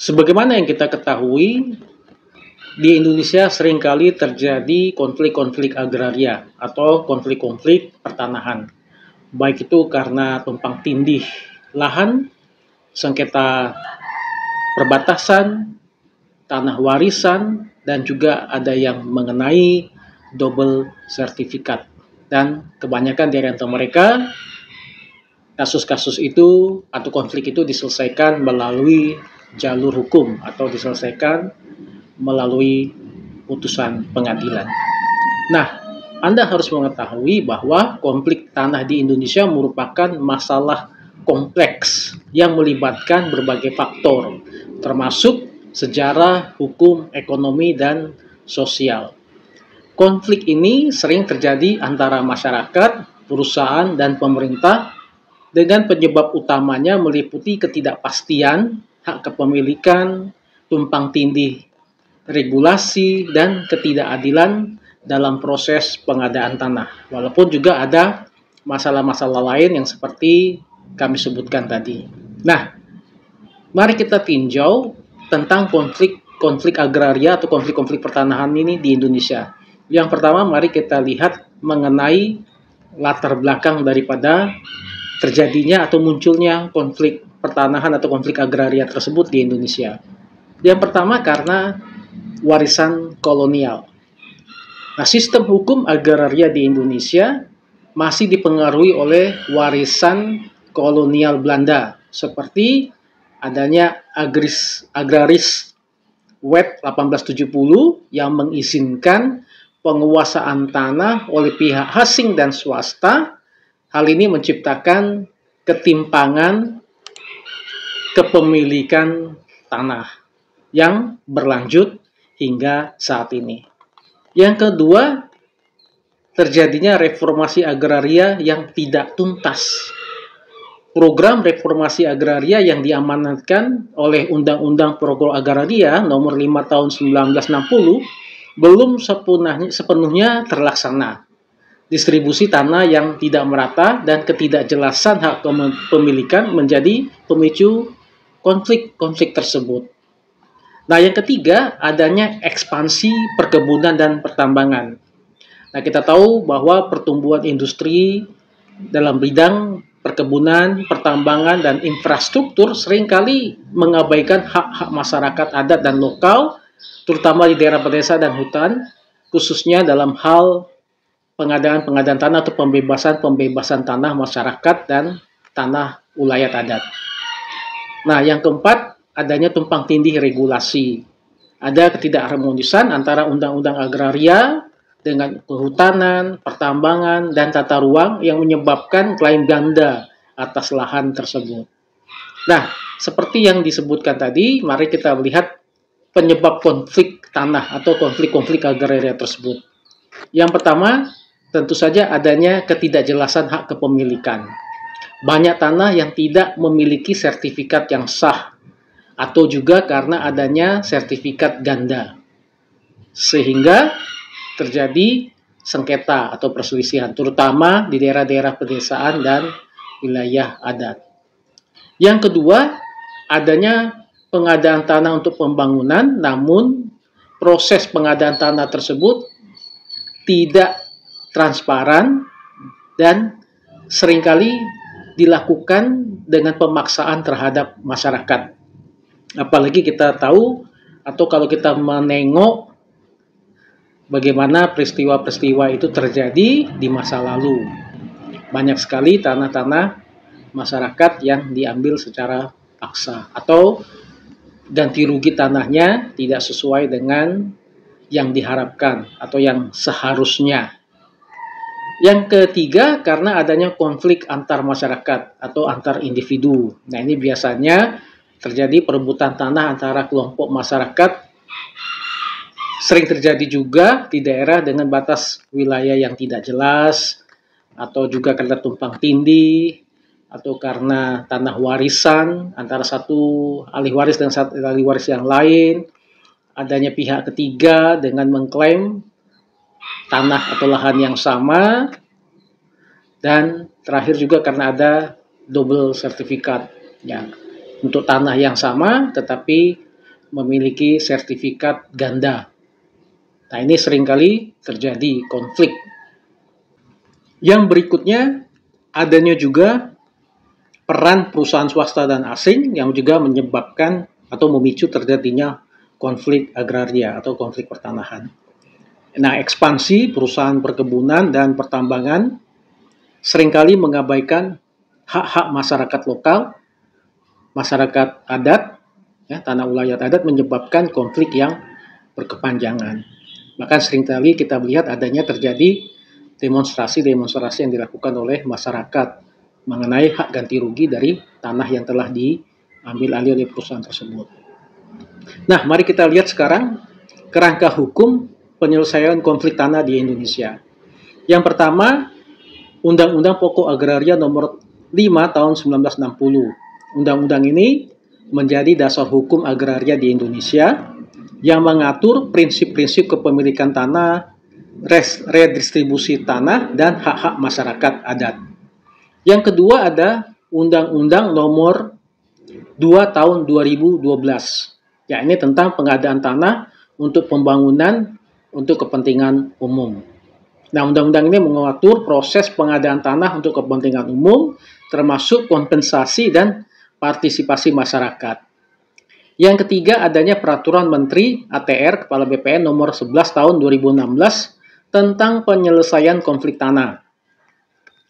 Sebagaimana yang kita ketahui, di Indonesia seringkali terjadi konflik-konflik agraria atau konflik-konflik pertanahan. Baik itu karena tumpang tindih lahan, sengketa perbatasan, tanah warisan, dan juga ada yang mengenai double sertifikat. Dan kebanyakan dari antara mereka, kasus-kasus itu atau konflik itu diselesaikan melalui jalur hukum atau diselesaikan melalui putusan pengadilan. Nah, Anda harus mengetahui bahwa konflik tanah di Indonesia merupakan masalah kompleks yang melibatkan berbagai faktor, termasuk sejarah, hukum, ekonomi, dan sosial. Konflik ini sering terjadi antara masyarakat, perusahaan, dan pemerintah dengan penyebab utamanya meliputi ketidakpastian, hak kepemilikan, tumpang tindih regulasi, dan ketidakadilan dalam proses pengadaan tanah. Walaupun juga ada masalah-masalah lain yang seperti kami sebutkan tadi. Nah, mari kita tinjau tentang konflik agraria atau konflik-konflik pertanahan ini di Indonesia. Yang pertama, mari kita lihat mengenai latar belakang daripada terjadinya atau munculnya konflik pertanahan atau konflik agraria tersebut di Indonesia. Yang pertama karena warisan kolonial. Nah, sistem hukum agraria di Indonesia masih dipengaruhi oleh warisan kolonial Belanda, seperti adanya Agraris Wet 1870 yang mengizinkan penguasaan tanah oleh pihak asing dan swasta. Hal ini menciptakan ketimpangan kepemilikan tanah yang berlanjut hingga saat ini. Yang kedua, terjadinya reformasi agraria yang tidak tuntas. Program reformasi agraria yang diamanatkan oleh Undang-Undang Program Agraria Nomor 5 Tahun 1960 belum sepenuhnya terlaksana. Distribusi tanah yang tidak merata dan ketidakjelasan hak kepemilikan menjadi pemicu konflik-konflik tersebut. Nah, yang ketiga, adanya ekspansi perkebunan dan pertambangan. Nah, kita tahu bahwa pertumbuhan industri dalam bidang perkebunan, pertambangan, dan infrastruktur seringkali mengabaikan hak-hak masyarakat adat dan lokal, terutama di daerah pedesaan dan hutan, khususnya dalam hal pengadaan tanah atau pembebasan tanah masyarakat dan tanah ulayat adat. Nah, yang keempat, adanya tumpang tindih regulasi. Ada ketidakharmonisan antara undang-undang agraria dengan kehutanan, pertambangan, dan tata ruang yang menyebabkan klaim ganda atas lahan tersebut. Nah, seperti yang disebutkan tadi, mari kita melihat penyebab konflik tanah atau konflik-konflik agraria tersebut. Yang pertama, tentu saja adanya ketidakjelasan hak kepemilikan. Banyak tanah yang tidak memiliki sertifikat yang sah, atau juga karena adanya sertifikat ganda, sehingga terjadi sengketa atau perselisihan, terutama di daerah-daerah pedesaan dan wilayah adat. Yang kedua, adanya pengadaan tanah untuk pembangunan, namun proses pengadaan tanah tersebut tidak transparan dan seringkali dilakukan dengan pemaksaan terhadap masyarakat. Apalagi kita tahu atau kalau kita menengok bagaimana peristiwa-peristiwa itu terjadi di masa lalu. Banyak sekali tanah-tanah masyarakat yang diambil secara paksa atau ganti rugi tanahnya tidak sesuai dengan yang diharapkan atau yang seharusnya. Yang ketiga, karena adanya konflik antar masyarakat atau antar individu. Nah, ini biasanya terjadi perebutan tanah antara kelompok masyarakat. Sering terjadi juga di daerah dengan batas wilayah yang tidak jelas, atau juga karena tumpang tindih, atau karena tanah warisan antara satu ahli waris dan satu ahli waris yang lain, adanya pihak ketiga dengan mengklaim tanah atau lahan yang sama, dan terakhir juga karena ada double sertifikat ya, untuk tanah yang sama tetapi memiliki sertifikat ganda. Nah, ini seringkali terjadi konflik. Yang berikutnya, adanya juga peran perusahaan swasta dan asing yang juga menyebabkan atau memicu terjadinya konflik agraria atau konflik pertanahan. Nah, ekspansi perusahaan perkebunan dan pertambangan seringkali mengabaikan hak-hak masyarakat lokal, masyarakat adat, ya, tanah ulayat adat, menyebabkan konflik yang berkepanjangan. Bahkan seringkali kita melihat adanya terjadi demonstrasi-demonstrasi yang dilakukan oleh masyarakat mengenai hak ganti rugi dari tanah yang telah diambil alih oleh perusahaan tersebut. Nah, mari kita lihat sekarang kerangka hukum penyelesaian konflik tanah di Indonesia. Yang pertama, Undang-Undang Pokok Agraria Nomor 5 Tahun 1960. Undang-undang ini menjadi dasar hukum agraria di Indonesia yang mengatur prinsip-prinsip kepemilikan tanah, redistribusi tanah, dan hak-hak masyarakat adat. Yang kedua ada Undang-Undang Nomor 2 Tahun 2012. Ya, ini tentang pengadaan tanah untuk pembangunan untuk kepentingan umum. Nah, undang-undang ini mengatur proses pengadaan tanah untuk kepentingan umum, termasuk kompensasi dan partisipasi masyarakat. Yang ketiga, adanya Peraturan Menteri ATR Kepala BPN Nomor 11 Tahun 2016 tentang penyelesaian konflik tanah.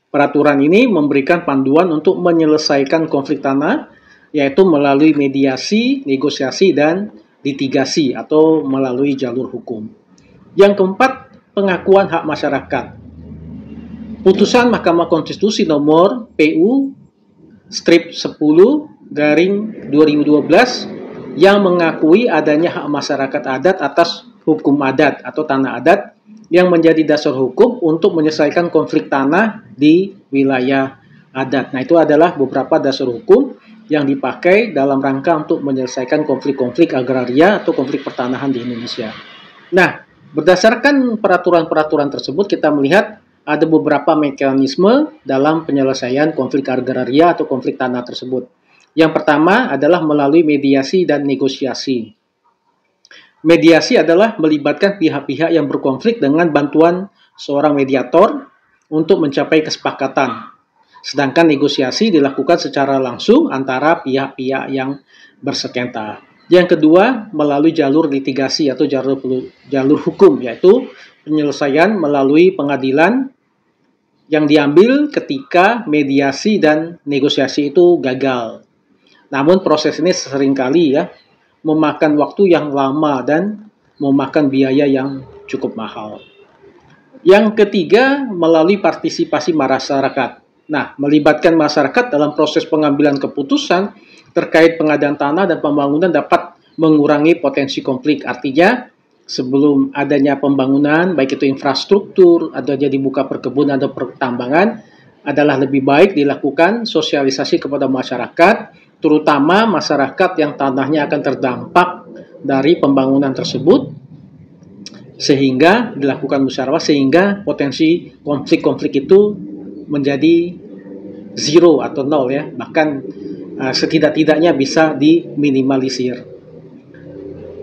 Peraturan ini memberikan panduan untuk menyelesaikan konflik tanah, yaitu melalui mediasi, negosiasi, dan litigasi atau melalui jalur hukum. Yang keempat, pengakuan hak masyarakat. Putusan Mahkamah Konstitusi nomor PU-10/2012 yang mengakui adanya hak masyarakat adat atas hukum adat atau tanah adat yang menjadi dasar hukum untuk menyelesaikan konflik tanah di wilayah adat. Nah, itu adalah beberapa dasar hukum yang dipakai dalam rangka untuk menyelesaikan konflik-konflik agraria atau konflik pertanahan di Indonesia. Nah, berdasarkan peraturan-peraturan tersebut, kita melihat ada beberapa mekanisme dalam penyelesaian konflik agraria atau konflik tanah tersebut. Yang pertama adalah melalui mediasi dan negosiasi. Mediasi adalah melibatkan pihak-pihak yang berkonflik dengan bantuan seorang mediator untuk mencapai kesepakatan. Sedangkan negosiasi dilakukan secara langsung antara pihak-pihak yang bersengketa. Yang kedua, melalui jalur litigasi atau jalur hukum, yaitu penyelesaian melalui pengadilan yang diambil ketika mediasi dan negosiasi itu gagal. Namun proses ini seringkali memakan waktu yang lama dan memakan biaya yang cukup mahal. Yang ketiga, melalui partisipasi masyarakat. Nah, melibatkan masyarakat dalam proses pengambilan keputusan terkait pengadaan tanah dan pembangunan dapat mengurangi potensi konflik. Artinya, sebelum adanya pembangunan, baik itu infrastruktur, atau jadi buka perkebunan atau pertambangan, adalah lebih baik dilakukan sosialisasi kepada masyarakat, terutama masyarakat yang tanahnya akan terdampak dari pembangunan tersebut, sehingga dilakukan musyawarah, sehingga potensi konflik-konflik itu menjadi zero atau nol, ya, bahkan setidak-tidaknya bisa diminimalisir.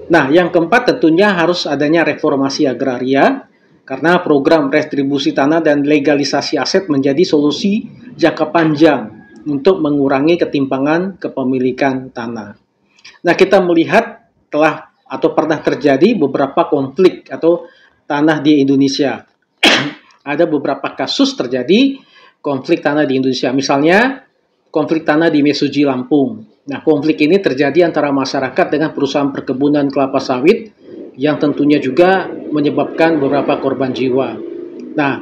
Nah, yang keempat tentunya harus adanya reformasi agraria, karena program retribusi tanah dan legalisasi aset menjadi solusi jangka panjang untuk mengurangi ketimpangan kepemilikan tanah. Nah, kita melihat telah atau pernah terjadi beberapa konflik atau tanah di Indonesia. Ada beberapa kasus terjadi konflik tanah di Indonesia. Misalnya, konflik tanah di Mesuji, Lampung. Nah, konflik ini terjadi antara masyarakat dengan perusahaan perkebunan kelapa sawit yang tentunya juga menyebabkan beberapa korban jiwa. Nah,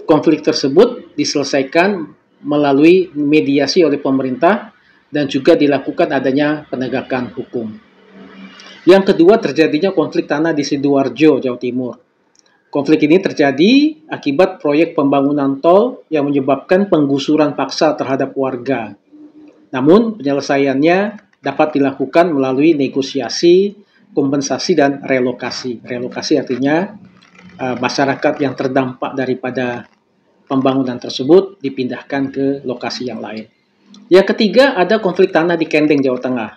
konflik tersebut diselesaikan melalui mediasi oleh pemerintah dan juga dilakukan adanya penegakan hukum. Yang kedua, terjadinya konflik tanah di Sidoarjo, Jawa Timur. Konflik ini terjadi akibat proyek pembangunan tol yang menyebabkan penggusuran paksa terhadap warga. Namun, penyelesaiannya dapat dilakukan melalui negosiasi, kompensasi, dan relokasi. Relokasi artinya masyarakat yang terdampak daripada pembangunan tersebut dipindahkan ke lokasi yang lain. Yang ketiga, ada konflik tanah di Kendeng, Jawa Tengah.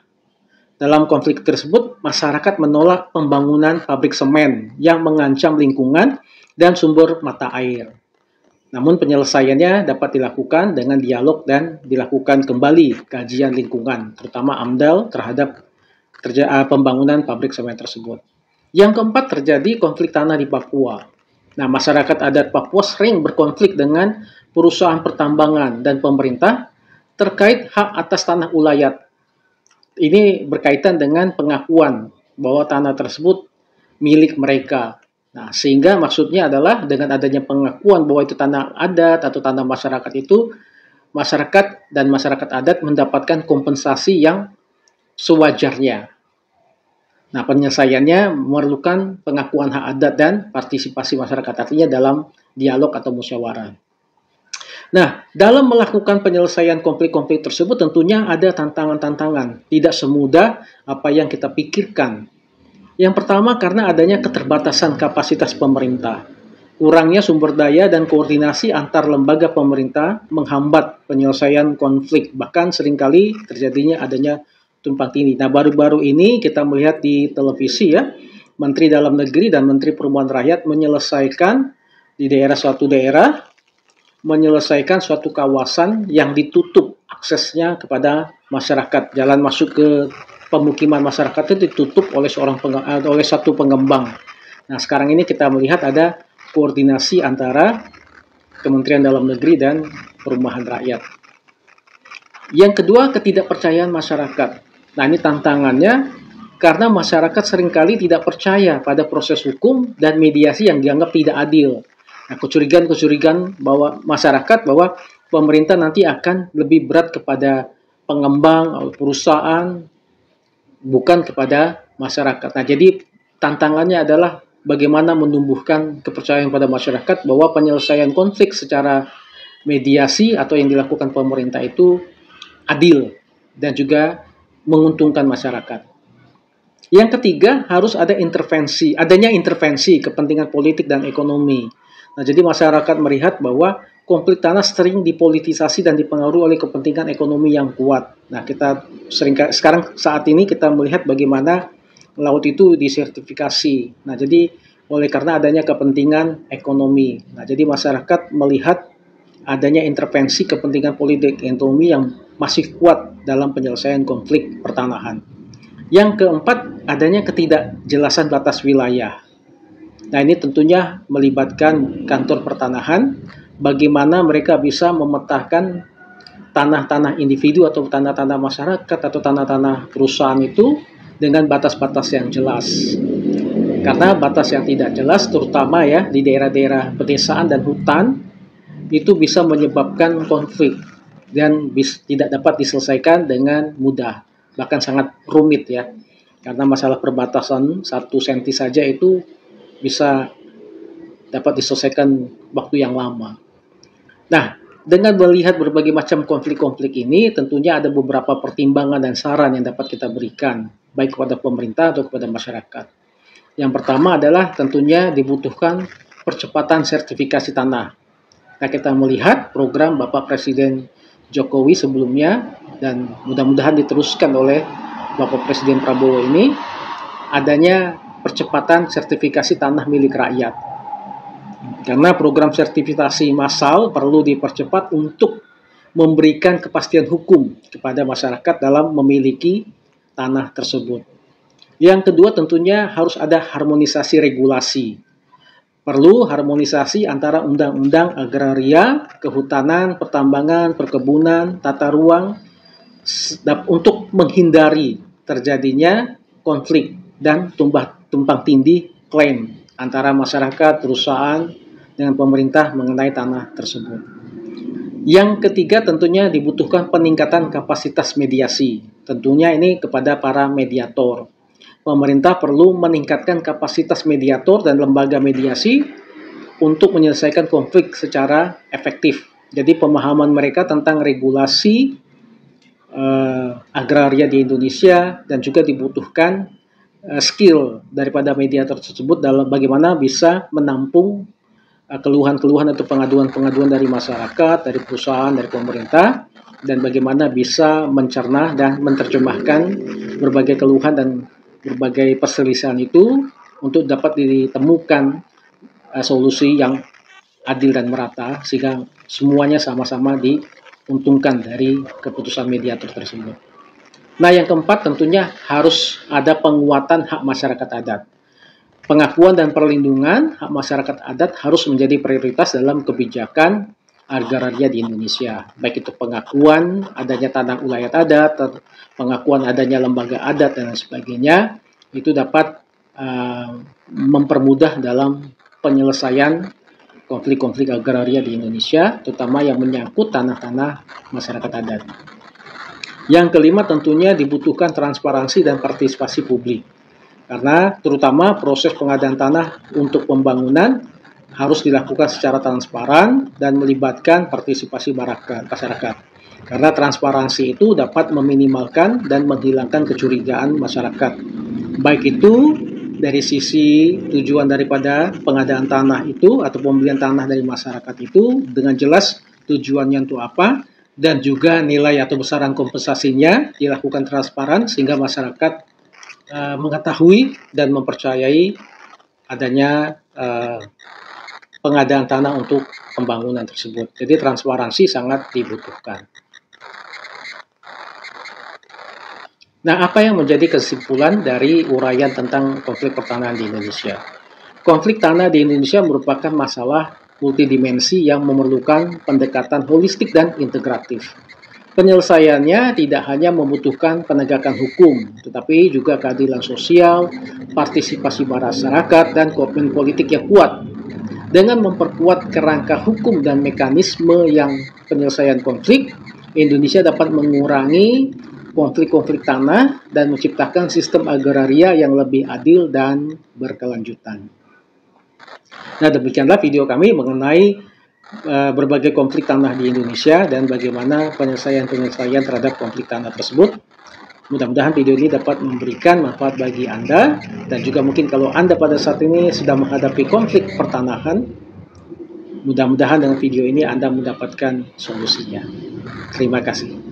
Dalam konflik tersebut, masyarakat menolak pembangunan pabrik semen yang mengancam lingkungan dan sumber mata air. Namun penyelesaiannya dapat dilakukan dengan dialog dan dilakukan kembali kajian lingkungan, terutama AMDAL terhadap pembangunan pabrik semen tersebut. Yang keempat, terjadi konflik tanah di Papua. Nah, masyarakat adat Papua sering berkonflik dengan perusahaan pertambangan dan pemerintah terkait hak atas tanah ulayat. Ini berkaitan dengan pengakuan bahwa tanah tersebut milik mereka. Nah, sehingga maksudnya adalah dengan adanya pengakuan bahwa itu tanah adat atau tanah masyarakat itu, masyarakat dan masyarakat adat mendapatkan kompensasi yang sewajarnya. Nah, penyelesaiannya memerlukan pengakuan hak adat dan partisipasi masyarakat, artinya dalam dialog atau musyawarah. Nah, dalam melakukan penyelesaian konflik-konflik tersebut tentunya ada tantangan-tantangan. Tidak semudah apa yang kita pikirkan. Yang pertama karena adanya keterbatasan kapasitas pemerintah. Kurangnya sumber daya dan koordinasi antar lembaga pemerintah menghambat penyelesaian konflik. Bahkan seringkali terjadinya adanya tumpang tindih. Nah, baru-baru ini kita melihat di televisi ya, Menteri Dalam Negeri dan Menteri Perumahan Rakyat menyelesaikan di suatu daerah, menyelesaikan suatu kawasan yang ditutup aksesnya kepada masyarakat. Jalan masuk ke pemukiman masyarakat itu ditutup oleh satu pengembang. Nah, sekarang ini kita melihat ada koordinasi antara Kementerian Dalam Negeri dan Perumahan Rakyat. Yang kedua, ketidakpercayaan masyarakat. Nah, ini tantangannya karena masyarakat seringkali tidak percaya pada proses hukum dan mediasi yang dianggap tidak adil. Nah, kecurigaan bahwa masyarakat bahwa pemerintah nanti akan lebih berat kepada pengembang atau perusahaan, bukan kepada masyarakat. Nah, jadi tantangannya adalah bagaimana menumbuhkan kepercayaan pada masyarakat bahwa penyelesaian konflik secara mediasi atau yang dilakukan pemerintah itu adil dan juga menguntungkan masyarakat. Yang ketiga, harus adanya intervensi kepentingan politik dan ekonomi. Nah, jadi masyarakat melihat bahwa konflik tanah sering dipolitisasi dan dipengaruhi oleh kepentingan ekonomi yang kuat. Nah, saat ini kita melihat bagaimana laut itu disertifikasi. Nah, jadi karena adanya kepentingan ekonomi. Nah, jadi masyarakat melihat adanya intervensi kepentingan politik ekonomi yang masih kuat dalam penyelesaian konflik pertanahan. Yang keempat, adanya ketidakjelasan batas wilayah. Nah, ini tentunya melibatkan kantor pertanahan, bagaimana mereka bisa memetakan tanah-tanah individu atau tanah-tanah masyarakat atau tanah-tanah perusahaan itu dengan batas-batas yang jelas. Karena batas yang tidak jelas, terutama ya di daerah-daerah pedesaan dan hutan, itu bisa menyebabkan konflik dan tidak dapat diselesaikan dengan mudah, bahkan sangat rumit ya. Karena masalah perbatasan 1 senti saja itu bisa dapat diselesaikan waktu yang lama. Nah, dengan melihat berbagai macam konflik-konflik ini, tentunya ada beberapa pertimbangan dan saran yang dapat kita berikan, baik kepada pemerintah atau kepada masyarakat. Yang pertama adalah tentunya dibutuhkan percepatan sertifikasi tanah. Nah, kita melihat program Bapak Presiden Jokowi sebelumnya, dan mudah-mudahan diteruskan oleh Bapak Presiden Prabowo ini, adanya percepatan sertifikasi tanah milik rakyat. Karena program sertifikasi massal perlu dipercepat untuk memberikan kepastian hukum kepada masyarakat dalam memiliki tanah tersebut. Yang kedua tentunya harus ada harmonisasi regulasi. Perlu harmonisasi antara undang-undang agraria, kehutanan, pertambangan, perkebunan, tata ruang untuk menghindari terjadinya konflik dan tumpang tindih klaim antara masyarakat, perusahaan, dengan pemerintah mengenai tanah tersebut. Yang ketiga tentunya dibutuhkan peningkatan kapasitas mediasi. Tentunya ini kepada para mediator. Pemerintah perlu meningkatkan kapasitas mediator dan lembaga mediasi untuk menyelesaikan konflik secara efektif. Jadi pemahaman mereka tentang regulasi agraria di Indonesia, dan juga dibutuhkan skill daripada mediator tersebut dalam bagaimana bisa menampung keluhan-keluhan atau pengaduan-pengaduan dari masyarakat, dari perusahaan, dari pemerintah, dan bagaimana bisa mencerna dan menerjemahkan berbagai keluhan dan berbagai perselisihan itu untuk dapat ditemukan solusi yang adil dan merata sehingga semuanya sama-sama diuntungkan dari keputusan mediator tersebut. Nah, yang keempat tentunya harus ada penguatan hak masyarakat adat. Pengakuan dan perlindungan hak masyarakat adat harus menjadi prioritas dalam kebijakan agraria di Indonesia. Baik itu pengakuan adanya tanah ulayat adat, pengakuan adanya lembaga adat dan sebagainya, itu dapat mempermudah dalam penyelesaian konflik-konflik agraria di Indonesia, terutama yang menyangkut tanah-tanah masyarakat adat. Yang kelima tentunya dibutuhkan transparansi dan partisipasi publik. Karena terutama proses pengadaan tanah untuk pembangunan harus dilakukan secara transparan dan melibatkan partisipasi masyarakat. Karena transparansi itu dapat meminimalkan dan menghilangkan kecurigaan masyarakat. Baik itu dari sisi tujuan daripada pengadaan tanah itu atau pembelian tanah dari masyarakat itu dengan jelas tujuannya untuk apa dan juga nilai atau besaran kompensasinya dilakukan transparan sehingga masyarakat mengetahui dan mempercayai adanya pengadaan tanah untuk pembangunan tersebut. Jadi transparansi sangat dibutuhkan. Nah, apa yang menjadi kesimpulan dari uraian tentang konflik pertanahan di Indonesia? Konflik tanah di Indonesia merupakan masalah multidimensi yang memerlukan pendekatan holistik dan integratif. Penyelesaiannya tidak hanya membutuhkan penegakan hukum, tetapi juga keadilan sosial, partisipasi masyarakat, dan komitmen politik yang kuat. Dengan memperkuat kerangka hukum dan mekanisme yang penyelesaian konflik, Indonesia dapat mengurangi konflik-konflik tanah dan menciptakan sistem agraria yang lebih adil dan berkelanjutan. Nah, demikianlah video kami mengenai berbagai konflik tanah di Indonesia dan bagaimana penyelesaian terhadap konflik tanah tersebut. Mudah-mudahan video ini dapat memberikan manfaat bagi Anda dan juga mungkin kalau Anda pada saat ini sedang menghadapi konflik pertanahan, mudah-mudahan dengan video ini Anda mendapatkan solusinya. Terima kasih.